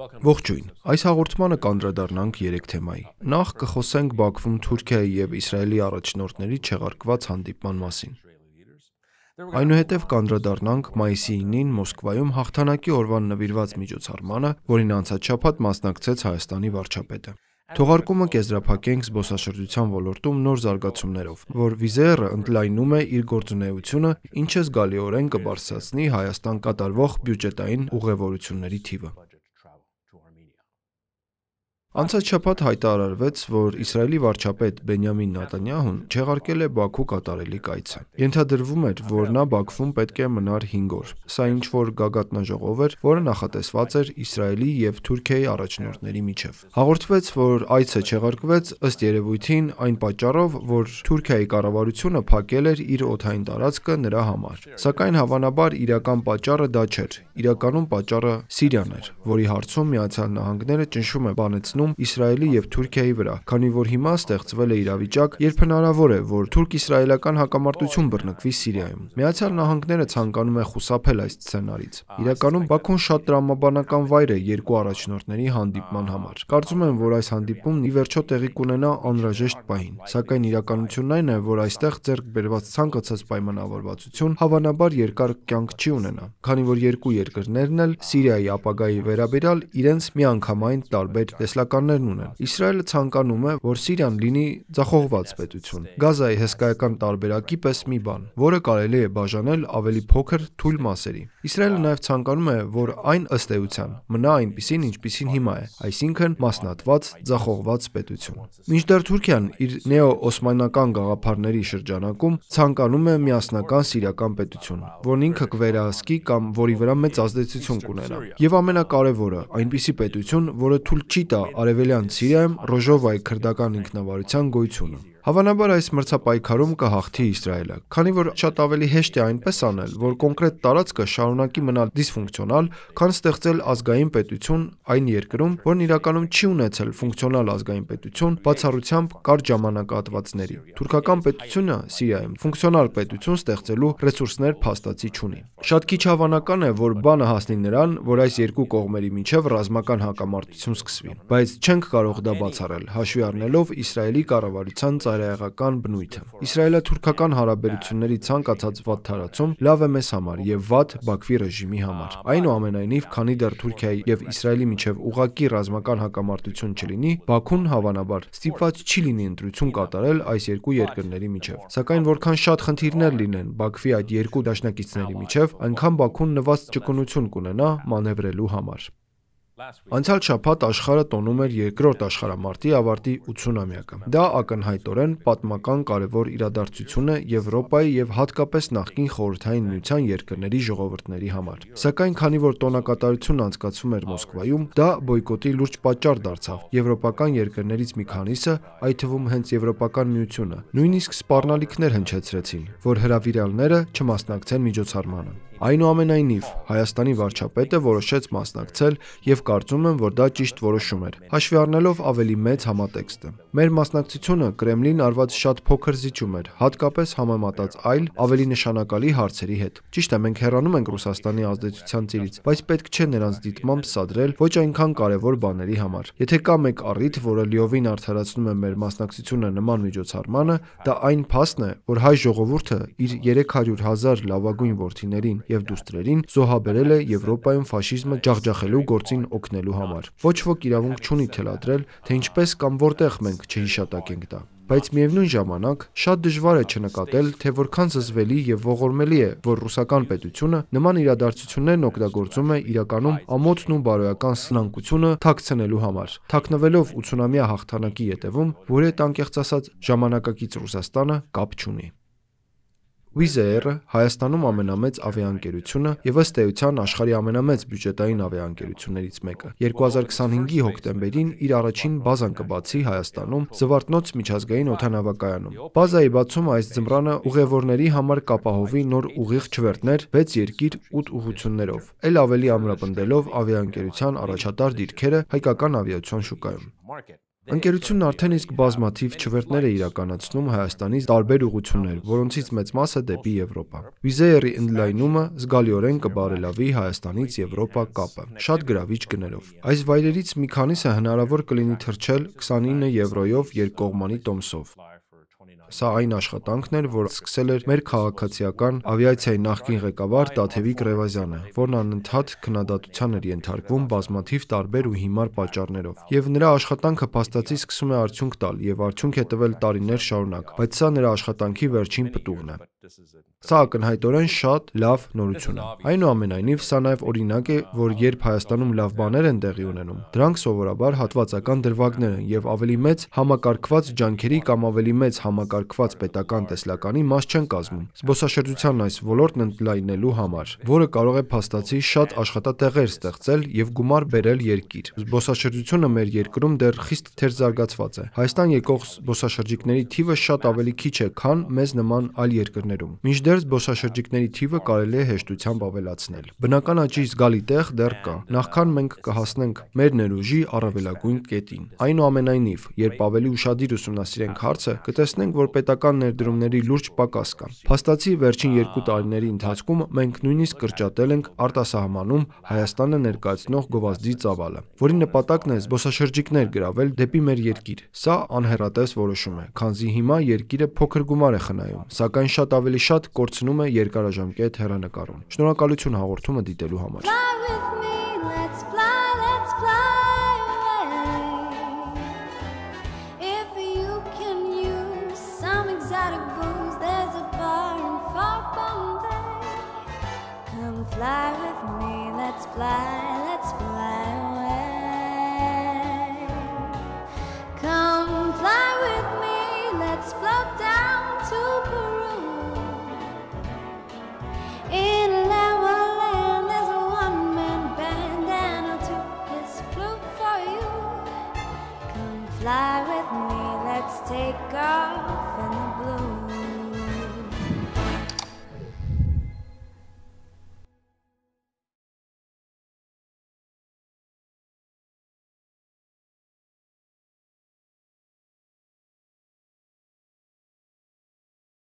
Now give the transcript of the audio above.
Ողջույն, այս հաղորդմանը կանդրադառնանք 3 թեմայի։ Նախ կխոսենք Բաքվում Թուրքիայի և Իսրայելի առաջնորդների չեղարկված հանդիպման մասին։ Այնուհետև կանդրադառնանք մայիսի 9-ին Մոսկվայում հաղթանակի օրվան նվիրված միջոցառմանը, որին անցած շաբաթ մասնակցեց Հայաստանի վարչապետը։ Թողարկումը կեզրափակենք զբոսաշրջության ոլորտում նոր զարգացումներով, որ Wizz Air-ը ընդլայնում է իր գործունեությունը, ինչը զգալիորեն կբարձրացնի Հայաստան կատարվող բյուջետային ուղևորությունների թիվը։ Անցած շաբաթ հայտարարվեց, որ Իսրայելի վարչապետ Բենյամին Նեթանյահուն չեղարկել է Բաքու կատարելիք այցը։ Ենթադրվում էր, որ նա Բաքվում պետք է մնար 5 օր։ Սա ինչ-որ գագաթնաժողով էր, որը նախատեսված էր Իսրայելի և Թուրքիայի առաջնորդների միջև։ Հաղորդվեց, որ այցը չեղարկվեց ըստ երևույթին այն պատճառով, որ Թուրքիայի կառավարությունը փակել էր իր օդային տարածքը նրա համար։ Սակայն հավանաբար իրական պատճառը դա չէր։ Իրականում պատճառը Սիրիան էր, որի հարցում Միացյալ Նահանգները ճնշում է բանեցնում Իսրայելի և Թուրքիայի վրա, քանի որ հիմա ստեղծվել է իրավիճակ, երբ հնարավոր է, որ թուրք-իսրայելական հակամարտություն բռնկվի Սիրիայում։ Միացյալ Նահանգները ցանկանում է խուսափել այս սցենարից։ Իրականում Բաքուն շատ տրամաբանական վայր է երկու առաջնորդների հանդիպման համար։ Կարծում եմ, որ այս հանդիպումն ի վերջո տեղի կունենա անհրաժեշտ պահին, սակայն իրականությունն այն է, որ այստեղ ձեռք բերված ցանկացած պայմանավորվածություն հավանաբար երկար կյանք չի ունենա, քանի որ երկու երկրներն էլ Սիրիայի ապագայի վերաբերյալ իրենց միանգամայն տարբեր տեսլականներն ունեն։ Իսրայելը ցանկանում է, որ Սիրիան լինի ձախողված պետություն, Գազայի հսկայական տարբերակի պես մի բան, որը կարելի է բաժանել ավելի փոքր, թույլ մասերի։ Իսրայելը նաև ցանկանում է, որ այն ըստ էության մնա այնպիսին, ինչպիսին հիմա է, այսինքն մասնատված, ձախողված պետություն։ Մինչդեռ Թուրքիան իր նեո-օսմանական գաղափարների շրջանակում ցանկանում է միասնական սիրիական պետություն, որն ինքը կվերահսկի կամ որի վրա մեծ ազդեցություն կունենա։ Եվ ամենակարևորը, այնպիսի պետություն, որը թույլ չի տա Արևելյան Սիրիայում Ռոժովայի քրդական ինքնավարության գոյությունը։ Հավանաբար այս մրցապայքարում կհաղթի Իսրայելը, քանի որ շատ ավելի հեշտ է այնպես անել, որ կոնկրետ տարածքը շարունակի մնալ դիսֆունկցիոնալ, քան ստեղծել ազգային պետություն այն երկրում, որն իրականում չի ունեցել ֆունկցիոնալ ազգային պետություն, բացառությամբ կարճ ժամանակահատվածների։ Թուրքական պետությունը Սիրիայում ֆունկցիոնալ պետություն ստեղծելու ռեսուրսներ փաստացի չունի։ Շատ քիչ հավանական է, որ բանը հասնի նրան, որ այս երկու կողմերի միջև ռազմական հակամարտություն սկսվի, բայց չենք կարող դա բացառել, հաշվի առնելով Իսրայելի կառավարության ծայրահեղական բնույթը։ Իսրայելա-թուրքական հարաբերությունների ցանկացած վատ թարացում լավ է մեզ համար և վատ Բաքվի ռեժիմի համար։ Այնուամենայնիվ, քանի դեռ Թուրքիայի և Իսրայելի միջև ուղղակի ռազմական հակամարտություն չլինի, Բաքուն հավանաբար ստիպված չի լինի ընտրություն կատարել այս երկու երկրների միջև։ Սակայն որքան շատ խնդիրներ լինեն Բաքվի այդ երկու դաշնակիցների միջև, այնքան Բաքուն նվազդ ճկունություն կունենա մանևրելու համար։ Անցյալ շաբաթ աշխարհը տոնում էր երկրորդ աշխարհամարտի ավարտի 80-ամյակը։ Դա ակնհայտորեն պատմական կարևոր իրադարձություն է Եվրոպայի և հատկապես նախկին Խորհրդային Միության երկրների ժողովուրդների համար։ Սակայն քանի որ տոնակատարությունն անցկացվում էր Մոսկվայում, դա բոյկոտի լուրջ պատճառ դարձավ։ Եվրոպական երկրներից մի քանիսը, այդ թվում հենց Եվրոպական Միությունը, նույնիսկ սպառնալիքներ հնչեցրեցին, որ հրավիրյալները չմասնակցեն միջոցառմանը։ Այնուամենայնիվ, Հայաստանի վարչապետը որոշեց մասնակցել և կարծում եմ, որ դա ճիշտ որոշում էր, հաշվի առնելով ավելի մեծ համատեքստը։ Մեր մասնակցությունը Կրեմլին արված շատ փոքր զիջում էր, հատկապես համեմատած այլ, ավելի նշանակալի հարցերի հետ։ Ճիշտ է, մենք հեռանում ենք Ռուսաստանի ազդեցության ծիրից, բայց պետք չէ նրանց դիտմամբ սադրել ոչ այնքան կարևոր բաների համար։ Եթե կա մեկ առիթ, որը լիովին արդարացնում է մեր մասնակցությունը նման միջոցառմանը, դա այն փաստն է, որ հայ ժողովուրդը իր 300,000 լավագույն որդիներին և դուստրերին զոհաբերել է Եվրոպայում ֆաշիզմը ջախջախելու գործին օգնելու համար։ Ոչ ոք իրավունք չունի թելադրել, թե ինչպես կամ որտեղ մենք չհիշատակենք դա։ Բայց միևնույն ժամանակ շատ դժվար է չնկատել, թե որքան զզվելի և ողորմելի է, որ ռուսական պետությունը նման իրադարձություններն օգտագործում է իրականում ամոթն ու բարոյական սնանկությունը թաքցնելու համար, թաքնվելով 80-ամյա հաղթանակի ետևում, որի հետ անկեղծ ասած ժամանակակից Ռուսաստանը կապ չունի։ Wizz Air-ը Հայաստանում ամենամեծ ավիաընկերությունը և ըստ էության աշխարհի ամենամեծ բյուջետային ավիաընկերություններից մեկը 2025-ի հոկտեմբերին իր առաջին բազան կբացի Հայաստանում Զվարթնոց միջազգային օդանավակայանում։ Բազայի բացումը այս ձմռանը ուղևորների համար կապահովի նոր ուղիղ չվերթներ 6 երկիր 8 ուղղություններով, էլ ավելի ամրապնդելով ավիաընկերության առաջատար դիրքերը հայկական ավիացիոն շուկայում։ Ընկերությունն արդեն իսկ բազմաթիվ չվերթներ է իրականացնում Հայաստանից տարբեր ուղղություններ, որոնցից մեծ մասը դեպի Եվրոպա։ Վիզերի ընդլայնումը զգալիորեն կբարելավի Հայաստանից Եվրոպա կապը, շատ գրավիչ գներով։ Այս վայրերից մի քանիսը հնարավոր կլինի թռչել 29 եվրոյով երկկողմանի տոմսով։ Սա այն աշխատանքն էր, որ սկսել էր մեր քաղաքացիական ավիացիայի նախկին ղեկավար Տաթևիկ Ռևազյանը, որն անընդհատ քննադատության էր ենթարկվում բազմաթիվ տարբեր ու հիմար պատճառներով։ Եվ նրա աշխատանքը փաստացի սկսում է արդյունք տալ եւ արդյունք է տվել տարիներ շարունակ, բայց սա նրա աշխատանքի վերջին պտուղն է։ Սա ակնհայտորեն շատ լավ նորություն է։ Այնուամենայնիվ, սա նաև օրինակ է, որ երբ Հայաստանում լավ բաներ են տեղի ունենում, դրանք սովորաբար հատվածական դրվագներ են եւ ավելի մեծ համակարգված ջանքերի կամ ավելի մեծ համակարգված պետական տեսլականի մաս չեն կազմում։ Զբոսաշրջությանն այս ոլորտն ընդլայնելու համար, որը կարող է փաստացի շատ աշխատատեղեր ստեղծել եւ գումար բերել երկիր։ Զբոսաշրջությունը մեր երկրում դեռ խիստ թերզարգացված է։ Հայաստան եկող զբոսաշրջիկների թիվը շատ ավելի քիչ է, քան մեզ նման այլ երկրներում։ Մինչդեռ զբոսաշրջիկների թիվը կարելի է հեշտությամբ ավելացնել։ Բնական աճի զգալի տեղ դեռ կա, նախքան մենք կհասնենք մեր ներուժի առավելագույն կետին։ Այնուամենայնիվ, երբ ավելի ուշադիր ուսումնասիրենք հարցը, կտեսնենք, որ պետական ներդրումների լուրջ պակաս կա։ Փաստացի, վերջին 2 տարիների ընթացքում մենք նույնիսկ կրճատել ենք արտասահմանում Հայաստանը ներկայացնող գովազդի ծավալը, որի նպատակն է զբոսաշրջիկներ գրավել դեպի մեր երկիր։ Սա անհեռատես որոշում է, քանզի հիմա երկիրը փոքր գումար է խնայում, սակայն շատ ավելի շատ կորցնում է երկարաժամկետ հեռանկարում։ Շնորհակալություն հաղորդումը դիտելու համար։ Fly with me, let's fly away. Come fly with me, let's float down to Peru. In Legoland, there's a one-man band and I'll tip his flute for you. Come fly with me, let's take off in the blue.